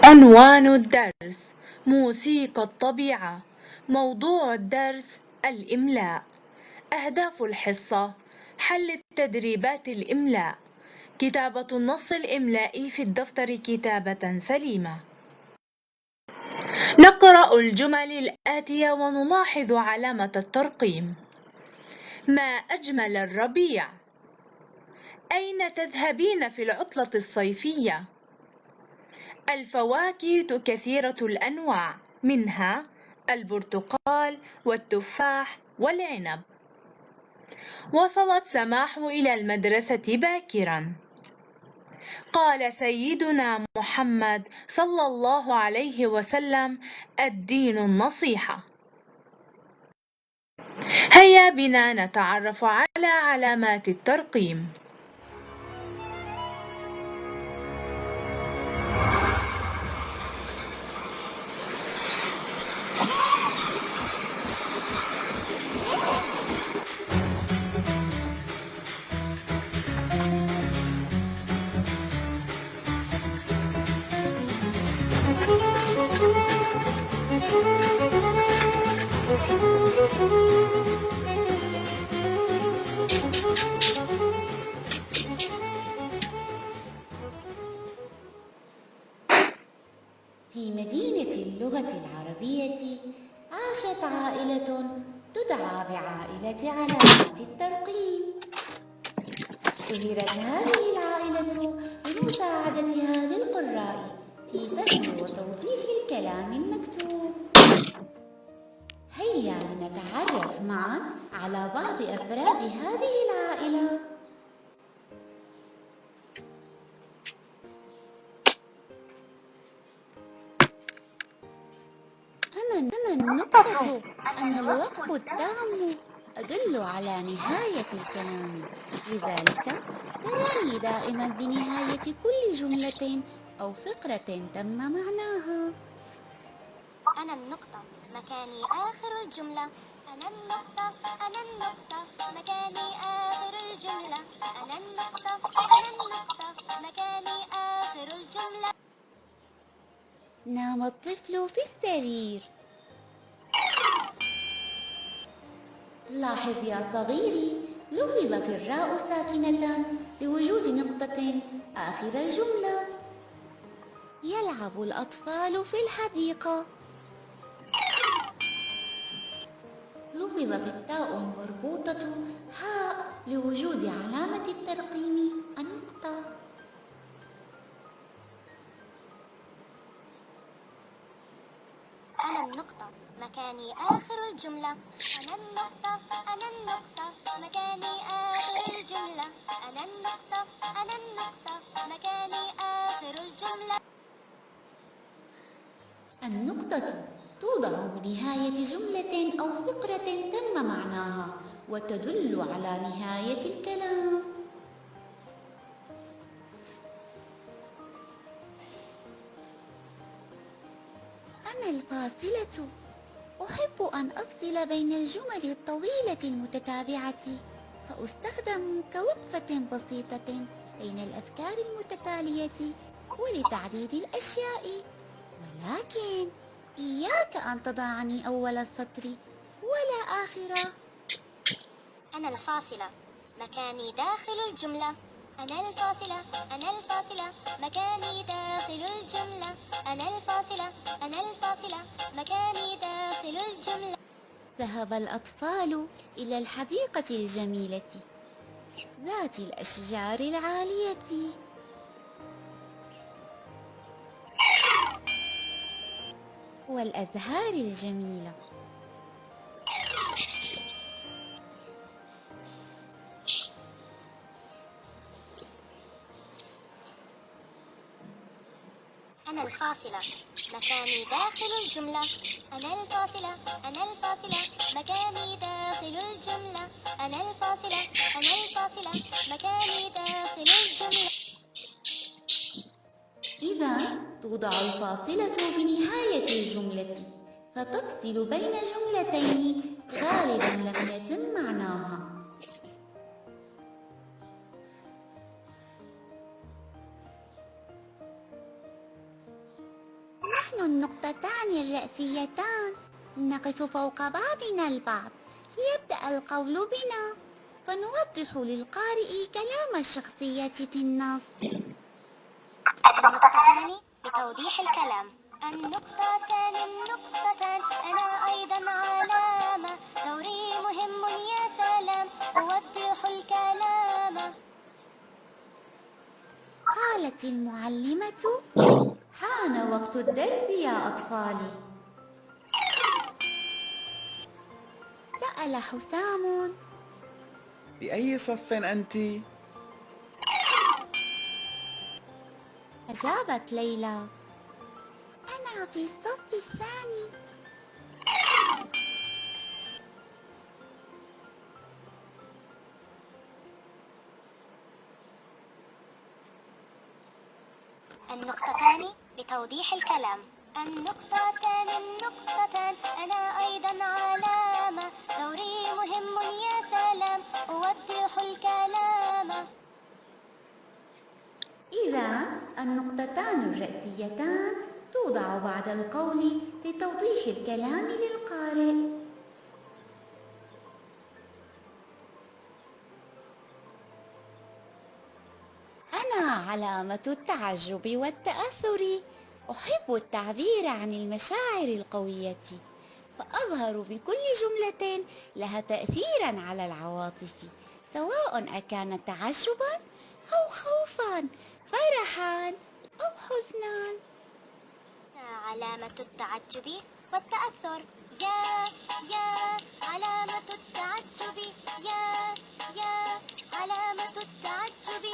عنوان الدرس: موسيقى الطبيعة. موضوع الدرس: الإملاء. أهداف الحصة: حل التدريبات الإملاء، كتابة النص الإملائي في الدفتر كتابة سليمة. نقرأ الجمل الآتية ونلاحظ علامة الترقيم. ما أجمل الربيع. أين تذهبين في العطلة الصيفية؟ الفواكه كثيرة الأنواع، منها البرتقال والتفاح والعنب. وصلت سماح إلى المدرسة باكرا. قال سيدنا محمد صلى الله عليه وسلم: الدين النصيحة. هيا بنا نتعرف على علامات الترقيم. في مدينة اللغة العربية عاشت عائلة تدعى بعائلة علامات الترقيم. اشتهرت هذه العائلة بمساعدتها للقراء في فهم وتوضيح الكلام المكتوب. هيا لنتعرف معا على بعض أفراد هذه العائلة. أنا النقطة، أنا الوقف التام أدل على نهاية الكلام، لذلك تراني دائما بنهاية كل جملة أو فقرة تم معناها. أنا النقطة، مكاني آخر الجملة. أنا النقطة، أنا النقطة، مكاني آخر الجملة. أنا النقطة، أنا النقطة، مكاني آخر الجملة. نام الطفل في السرير. لاحظ يا صغيري، لفظت الراء ساكنة لوجود نقطة آخر الجملة. يلعب الأطفال في الحديقة. لفظت التاء المربوطة حاء لوجود علامة الترقيم النقطة. أنا النقطة، مكاني آخر الجملة. أنا النقطة، أنا النقطة، مكاني آخر الجملة. أنا النقطة، أنا النقطة، مكاني آخر الجملة. النقطة توضع بنهاية جملة أو فقرة تم معناها وتدل على نهاية الكلام. أنا الفاصلة. أحب أن أفصل بين الجمل الطويلة المتتابعة، فأستخدم كوقفة بسيطة بين الأفكار المتتالية ولتعديد الأشياء، ولكن إياك أن تضعني أول السطر ولا آخره. أنا الفاصلة، مكاني داخل الجملة. أنا الفاصلة، أنا الفاصلة، مكاني داخل الجملة. أنا الفاصلة، أنا الفاصلة، مكاني داخل الجملة. ذهب الأطفال إلى الحديقة الجميلة ذات الأشجار العالية. والأزهار الجميلة. أنا الفاصلة، مكاني داخل الجملة. أنا الفاصلة، أنا الفاصلة، مكاني داخل الجملة. أنا الفاصلة، أنا الفاصلة، مكاني داخل الجملة. إذا توضع الفاصلة بنهاية الجملة فتفصل بين جملتين غالبا لم يتم معناها. النقطتان الرئيسيتان نقف فوق بعضنا البعض ليبدأ القول بنا، فنوضح للقارئ كلام الشخصية في النص. النقطتان لتوضيح الكلام. النقطتان أنا أيضا علامة، دوري مهم يا سلام، أوضح الكلام. قالت المعلمة: حان وقت الدرس يا أطفالي. سأل حسام: بأي صف أنت؟ أجابت ليلى: أنا في الصف الثاني. النقطتان لتوضيح الكلام. النقطتان أنا أيضا علامة، دوري مهم يا سلام، أوضح الكلام. إذا النقطتان الرئيسيتان توضع بعد القول لتوضيح الكلام للقارئ. أنا علامة التعجب والتأثر، أحب التعبير عن المشاعر القوية، فأظهر بكل جملة لها تأثيرا على العواطف، سواء أكانت تعجبا أو خوفا، فرحا أو حزنا. علامة التعجب والتأثر. يا علامة التعجب، يا علامة التعجب.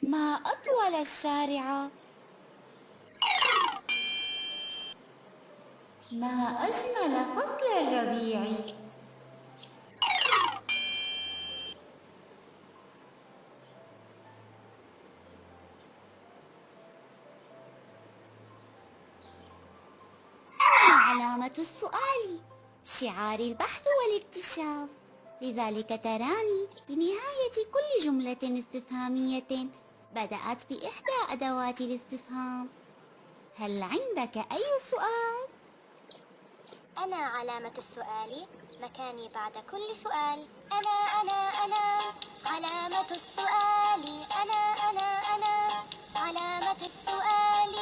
ما أطول الشارع، ما أجمل فصل الربيع. أنا علامة السؤال، شعار البحث والاكتشاف، لذلك تراني بنهاية كل جملة استفهامية بدأت بإحدى أدوات الاستفهام. هل عندك أي سؤال؟ أنا علامة السؤال، مكاني بعد كل سؤال. أنا علامة السؤال. أنا علامة السؤال.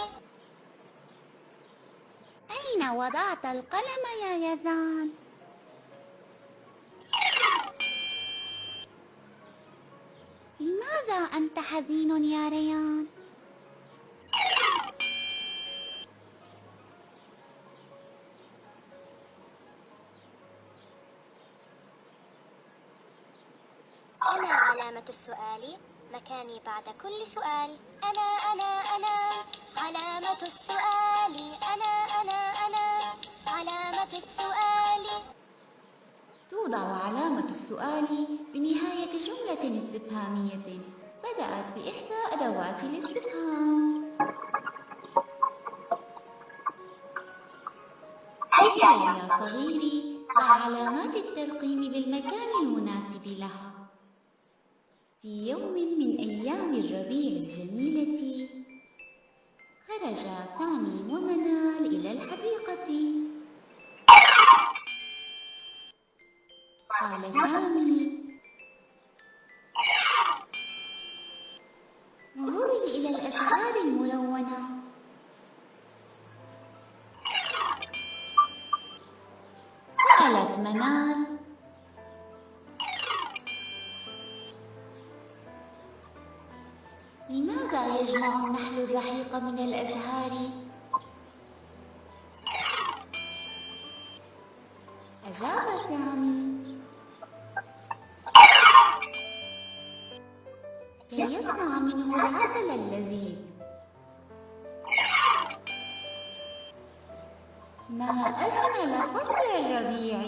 أين وضعت القلم يا يزان؟ لماذا أنت حزين يا ريان؟ أنا علامة السؤال، مكاني بعد كل سؤال. أنا علامة السؤال. أنا علامة السؤال. توضع علامة السؤال بنهاية جملة استفهامية بدأت بإحدى أدوات الاستفهام. هيا يا صغيري، ضع علامات الترقيم بالمكان المناسب لها. في يوم من أيام الربيع الجميلة خرجا سامي ومنال إلى الحديقة. قال سامي: انظري إلى الأزهار الملونة. قالت منال: لماذا يجمع النحل الرحيق من الأزهار؟ أجاب سامي: كي يصنع منه العسل اللذيذ. ما أجمل فصل الربيع.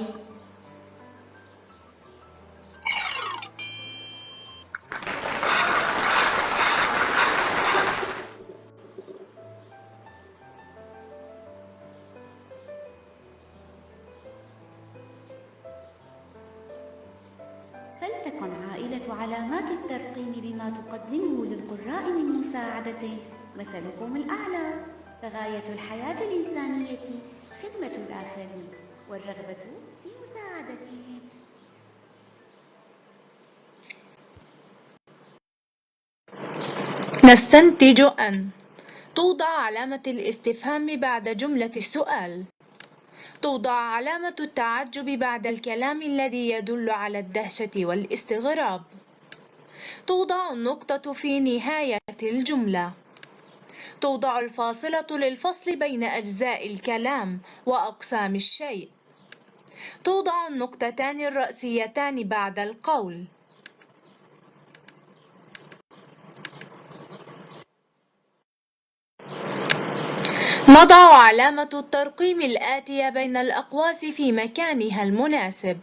فلتكن عائلة علامات الترقيم بما تقدمه للقراء من مساعدة مثلكم الأعلى. فغاية الحياة الإنسانية خدمة الآخرين والرغبة في مساعدتهم. نستنتج أن توضع علامة الاستفهام بعد جملة السؤال. توضع علامة التعجب بعد الكلام الذي يدل على الدهشة والاستغراب. توضع النقطة في نهاية الجملة. توضع الفاصلة للفصل بين أجزاء الكلام وأقسام الشيء. توضع النقطتان الرئيسيتان بعد القول. نضع علامة الترقيم الآتية بين الأقواس في مكانها المناسب.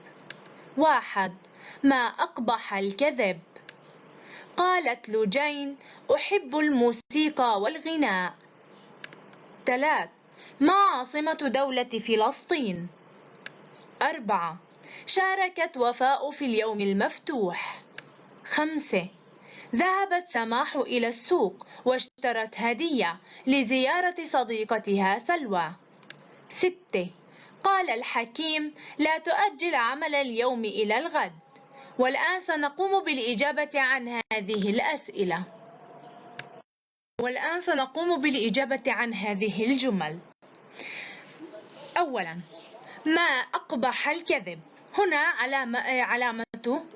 1. ما أقبح الكذب. قالت لوجين: أحب الموسيقى والغناء. 3. ما عاصمة دولة فلسطين؟ 4. شاركت وفاء في اليوم المفتوح. 5. ذهبت سماح إلى السوق واشترت هدية لزيارة صديقتها سلوى. 6. قال الحكيم: لا تؤجل عمل اليوم إلى الغد. والآن سنقوم بالإجابة عن هذه الجمل. أولا، ما أقبح الكذب. هنا علامة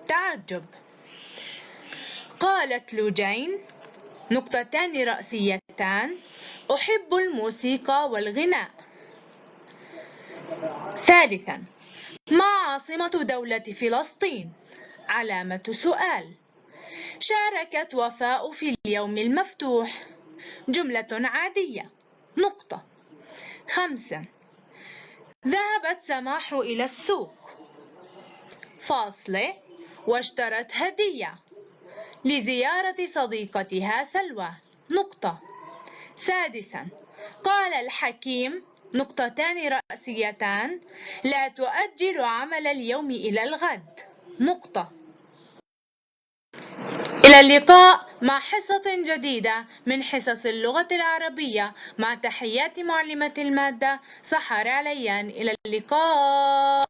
تعجب. قالت لوجين: نقطتان رئيسيتان: أحب الموسيقى والغناء. ثالثا، ما عاصمة دولة فلسطين؟ علامة سؤال. شاركت وفاء في اليوم المفتوح. جملة عادية. نقطة. 5. ذهبت سماح إلى السوق. فاصلة. واشترت هدية لزيارة صديقتها سلوى. نقطة. 6. قال الحكيم: نقطتان رئيسيتان: لا تؤجل عمل اليوم إلى الغد. نقطة. إلى اللقاء مع حصة جديدة من حصص اللغة العربية، مع تحيات معلمة المادة سحر عليان. إلى اللقاء.